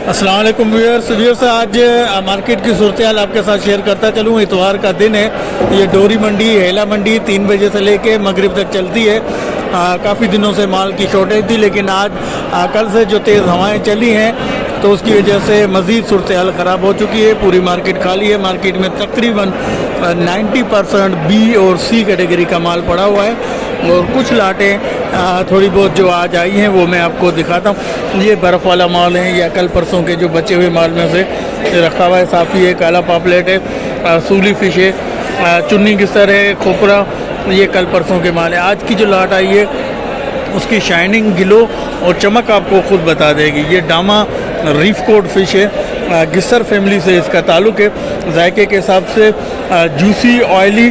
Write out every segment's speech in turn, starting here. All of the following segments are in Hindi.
अस्सलाम वालेकुम व्यूअर्स आज मार्केट की सूरत हाल आपके साथ शेयर करता चलूँ। इतवार का दिन है। ये डोरी मंडी हेला मंडी 3 बजे से लेके मगरिब तक चलती है। काफ़ी दिनों से माल की शॉर्टेज थी, लेकिन आज कल से जो तेज़ हवाएं चली हैं तो उसकी वजह से मज़ीद सूरत हाल ख़राब हो चुकी है। पूरी मार्केट खाली है। मार्केट में तकरीबन 90% बी और सी कैटेगरी का माल पड़ा हुआ है और कुछ लाटें थोड़ी बहुत जो आज आई हैं वो मैं आपको दिखाता हूँ। ये बर्फ़ वाला माल है या कल परसों के जो बचे हुए माल में से रखा हुआ है। साफ़ी है, काला पापलेट है, सूली फ़िश है, चुन्नी गिस्सर है, खोपरा, ये कल परसों के माल है। आज की जो लाट आई है उसकी शाइनिंग, गिलो और चमक आपको खुद बता देगी। ये डामा रीफ कोड फ़िश है, गिस्सर फैमिली से इसका ताल्लुक़ है। जायके के हिसाब से जूसी, ऑयली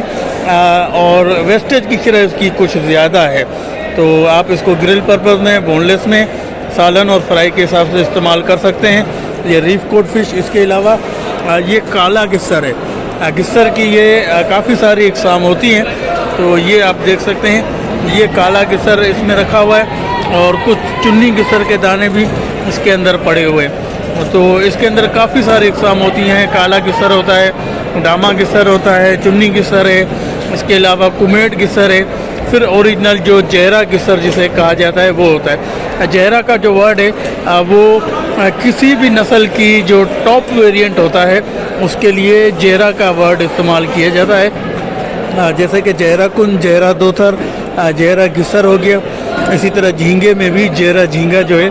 और वेस्टेज की किराए उसकी कुछ ज़्यादा है, तो आप इसको ग्रिल पर्पज़ में, बोनलेस में, सालन और फ्राई के हिसाब से इस्तेमाल कर सकते हैं। ये रीफ कोड फ़िश। इसके अलावा ये काला गिस्सर है। गिस्सर की ये काफ़ी सारी इकसाम होती हैं, तो ये आप देख सकते हैं। ये काला गिस्सर इसमें रखा हुआ है और कुछ चुन्नी गिस्सर के दाने भी इसके अंदर पड़े हुए हैं। तो इसके अंदर काफ़ी सारी इकसाम होती हैं। काला गिस्सर होता है, डामा गिस्सर होता है, चुन्नी गिस्सर है, इसके अलावा कुमेट गिस्सर है, फिर ओरिजिनल जो जहरा गिस्सर जिसे कहा जाता है वो होता है। जहरा का जो वर्ड है वो किसी भी नस्ल की जो टॉप वेरिएंट होता है उसके लिए जहरा का वर्ड इस्तेमाल किया जाता है। जैसे कि जहरा कुन, जहरा दोथर, जहरा गिस्सर हो गया। इसी तरह झींगे में भी जहरा झींगा जो है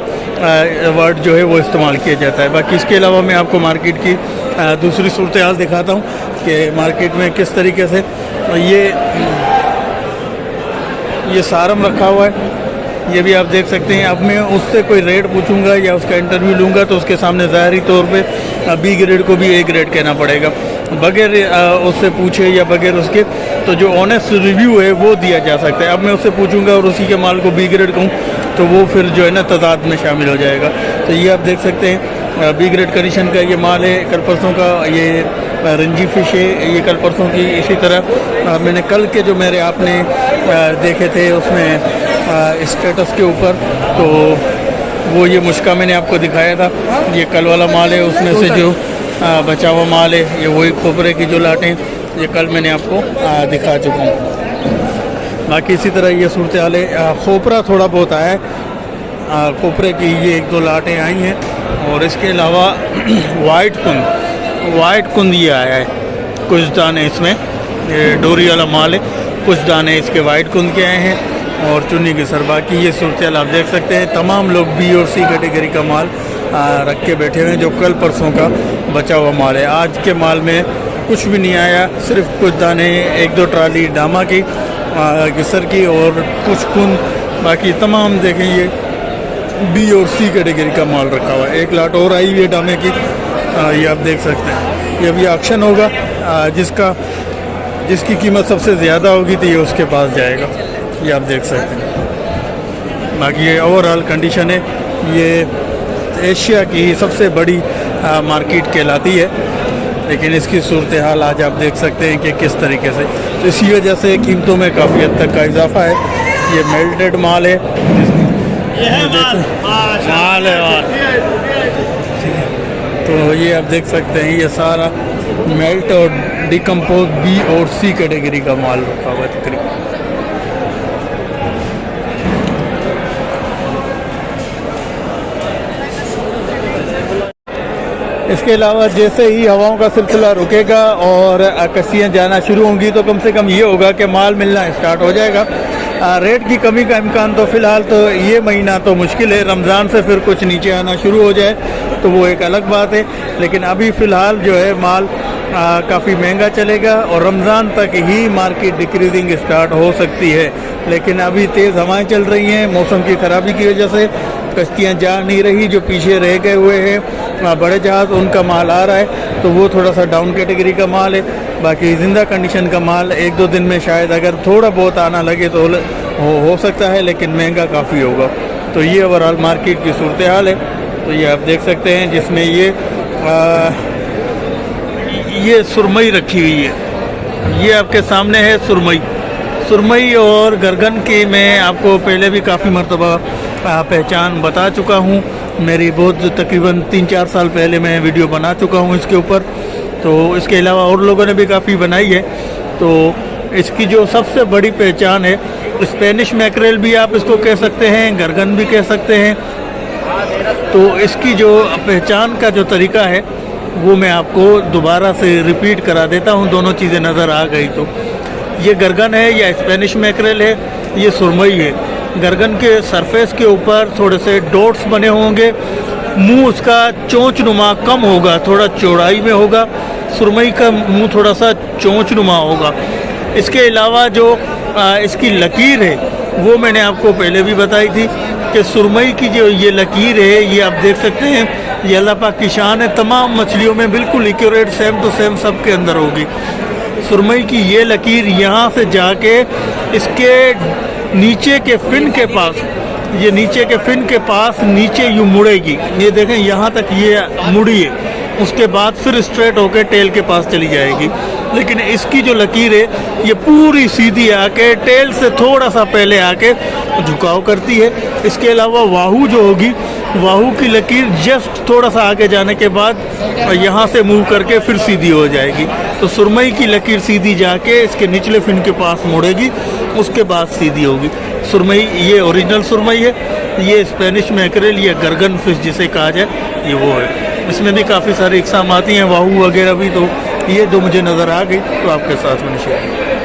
वर्ड जो है वो इस्तेमाल किया जाता है। बाकी इसके अलावा मैं आपको मार्केट की दूसरी सूरत हाल दिखाता हूँ कि मार्केट में किस तरीके से ये सारम रखा हुआ है। ये भी आप देख सकते हैं। अब मैं उससे कोई रेट पूछूंगा या उसका इंटरव्यू लूँगा तो उसके सामने ज़ाहरी तौर पे बी ग्रेड को भी ए ग्रेड कहना पड़ेगा। बगैर उससे पूछे या बगैर उसके तो जो ऑनेस्ट रिव्यू है वो दिया जा सकता है। अब मैं उससे पूछूंगा और उसी के माल को बी ग्रेड कहूँ तो वो फिर जो है ना तजाद में शामिल हो जाएगा। तो ये आप देख सकते हैं बी ग्रेड कंडीशन का ये माल है। कल परसों का ये रंजी फ़िश है, ये कल परसों की। इसी तरह मैंने कल के जो मेरे आपने देखे थे उसमें स्टेटस के ऊपर, तो वो ये मुश्का मैंने आपको दिखाया था। ये कल वाला माल है, उसमें से जो बचा हुआ माल है ये वही खोपरे की जो लाटें ये कल मैंने आपको दिखा चुका हूँ। बाकी इसी तरह ये सूरत हाल है। खोपरा थोड़ा बहुत आया है, खोपरे की ये 1-2 लाटें आई हैं और इसके अलावा वाइट कुंद ये आया है। कुछ दाने इसमें, ये डोरी वाला माल है, कुछ दाने इसके वाइट कुंद के आए हैं और चुन्नी के सर। बाकी ये सूरत हाल आप देख सकते हैं। तमाम लोग बी और सी कैटेगरी का माल रख के बैठे हुए हैं जो कल परसों का बचा हुआ माल है। आज के माल में कुछ भी नहीं आया, सिर्फ कुछ दाने, 1-2 ट्राली डामा की, गिस्सर की और कुछ कुंद। बाकी तमाम देखें ये बी और सी कैटेगरी का माल रखा हुआ है। एक लाट और आई हुई है डामे की, ये आप देख सकते हैं। ये अभी ऑक्शन होगा, जिसकी कीमत सबसे ज़्यादा होगी तो ये उसके पास जाएगा। ये आप देख सकते हैं। बाकी ये ओवरऑल कंडीशन है। ये एशिया की सबसे बड़ी मार्केट कहलाती है, लेकिन इसकी सूरत हाल आज आप देख सकते हैं कि किस तरीके से, तो इसी वजह से कीमतों में काफ़ी हद तक का इजाफा है। ये मेल्टेड माल है, माल है। तो ये आप देख सकते हैं ये सारा मेल्ट और डिकम्पोज बी और सी कैटेगरी का माल रखा हुआ है तकरीबन। इसके अलावा जैसे ही हवाओं का सिलसिला रुकेगा और कश्तियाँ जाना शुरू होंगी तो कम से कम ये होगा कि माल मिलना स्टार्ट हो जाएगा। रेट की कमी का इम्कान तो फ़िलहाल तो ये महीना तो मुश्किल है। रमज़ान से फिर कुछ नीचे आना शुरू हो जाए तो वो एक अलग बात है, लेकिन अभी फ़िलहाल जो है माल काफ़ी महंगा चलेगा और रमज़ान तक ही मार्केट डिक्रीजिंग स्टार्ट हो सकती है। लेकिन अभी तेज़ हवाएं चल रही हैं मौसम की ख़राबी की वजह से, कश्तियाँ जा नहीं रही। जो पीछे रह गए हुए हैं बड़े जहाज़ उनका माल आ रहा है तो वो थोड़ा सा डाउन कैटेगरी का माल है। बाकी ज़िंदा कंडीशन का माल 1-2 दिन में शायद अगर थोड़ा बहुत आना लगे तो हो सकता है, लेकिन महंगा काफ़ी होगा। तो ये ओवरऑल मार्केट की सूरत हाल है। तो ये आप देख सकते हैं जिसमें ये सुरमई रखी हुई है। ये आपके सामने है सुरमई और गर्गन की मैं आपको पहले भी काफ़ी मरतबा पहचान बता चुका हूँ। मेरी बहुत तकरीबन 3-4 साल पहले मैं वीडियो बना चुका हूँ इसके ऊपर। तो इसके अलावा और लोगों ने भी काफ़ी बनाई है। तो इसकी जो सबसे बड़ी पहचान है, स्पेनिश मैकरेल भी आप इसको कह सकते हैं, गर्गन भी कह सकते हैं। तो इसकी जो पहचान का जो तरीका है वो मैं आपको दोबारा से रिपीट करा देता हूँ, दोनों चीज़ें नज़र आ गई तो। ये गर्गन है या स्पेनिश मैकरेल है, ये सुरमई है। गर्गन के सरफेस के ऊपर थोड़े से डॉट्स बने होंगे, मुंह उसका चोंचनुमा कम होगा, थोड़ा चौड़ाई में होगा। सुरमई का मुंह थोड़ा सा चोंचनुमा होगा। इसके अलावा जो इसकी लकीर है वो मैंने आपको पहले भी बताई थी कि सुरमई की जो ये लकीर है, ये आप देख सकते हैं, ये अल्लाह पाक की शान है। तमाम मछलियों में बिल्कुल एक्यूरेट सेम टू सेम सब के अंदर होगी। सुरमई की ये लकीर यहाँ से जाके इसके नीचे के फिन के पास, ये नीचे के फिन के पास नीचे यूँ मुड़ेगी। ये देखें यहाँ तक ये मुड़ी है, उसके बाद फिर स्ट्रेट होकर टेल के पास चली जाएगी। लेकिन इसकी जो लकीर है ये पूरी सीधी आके टेल से थोड़ा सा पहले आके झुकाव करती है। इसके अलावा वाहू जो होगी, वाहू की लकीर जस्ट थोड़ा सा आगे जाने के बाद यहाँ से मूव करके फिर सीधी हो जाएगी। तो सुरमई की लकीर सीधी जाके इसके निचले फिन के पास मुड़ेगी, उसके बाद सीधी होगी। सुरमई ये ओरिजिनल सुरमई है। ये स्पेनिश मैकरेल या गर्गन फिश जिसे कहा जाए, ये वो है। इसमें भी काफ़ी सारी इकसाम आती हैं, वाहू वगैरह भी। तो ये दो मुझे नज़र आ गई तो आपके साथ मैंने शेयर किया।